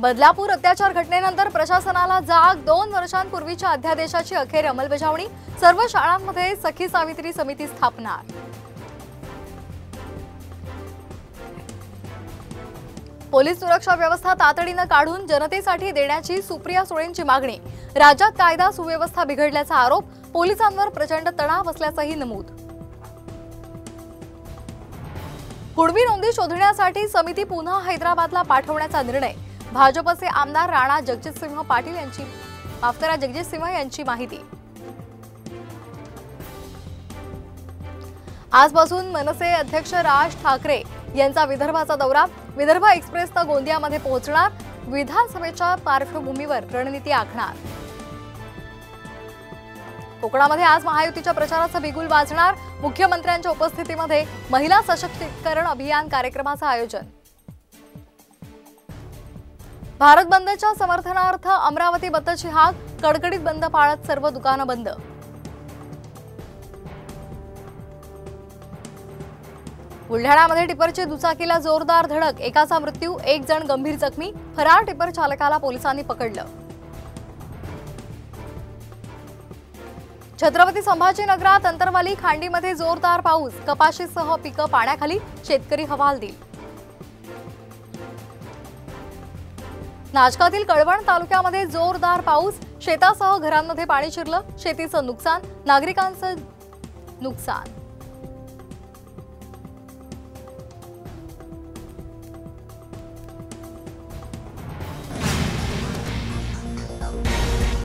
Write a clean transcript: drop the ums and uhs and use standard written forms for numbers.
बदलापूर अत्याचार घटनेनंतर प्रशासनाला जाग 2 वर्षांपूर्वीच्या अध्यादेशाची अखेर अंमलबजावणी। सर्व शाळांमध्ये सखी सावित्री समिती स्थापणार। पोलीस सुरक्षा व्यवस्था तातडीने काढून जनतेसाठी देण्याची सुप्रिया सुळेंची मागणी। राज्यात कायदा सुव्यवस्था बिघडल्याचा आरोप, पोलिसांवर प्रचंड तणाव असल्याचंही नमूद। कुणबी नोंदी शोधण्यासाठी समिती पुन्हा हैदराबादला पाठवण्याचा निर्णय। भाजपचे आमदार राणा जगजितसिंह पाटील यांची माहिती। आजपासून मनसे अध्यक्ष राज ठाकरे यांचा विदर्भाचा दौरा। विदर्भ एक्सप्रेसनं गोंदियामध्ये पोहोचणार। विधानसभेच्या पार्श्वभूमीवर रणनीती आखणार। कोकणामध्ये आज महायुतीच्या प्रचाराचं बिगुल वाजणार। मुख्यमंत्र्यांच्या उपस्थितीमध्ये महिला सशक्तीकरण अभियान कार्यक्रमाचं आयोजन। भारत बंदच्या समर्थनार्थ अमरावती बंदची हाक। कडकडीत बंद पाळत सर्व दुकानं बंद। बुलढाण्यामध्ये टिपरची दुचाकीला जोरदार धडक। एकाचा मृत्यू, 1 जण गंभीर जखमी। फरार टिपर चालकाला पोलिसांनी पकडलं। छत्रपती संभाजीनगरात अंतरवाली खांडीमध्ये जोरदार पाऊस। कपाशीसह पिकं पाण्याखाली, शेतकरी हवालदिल। नाशकातील कळवण तालुक्यामध्ये जोरदार पाऊस। शेतासह घरांमध्ये पाणी शिरलं। शेतीचं नुकसान, नागरिकांचं नुकसान।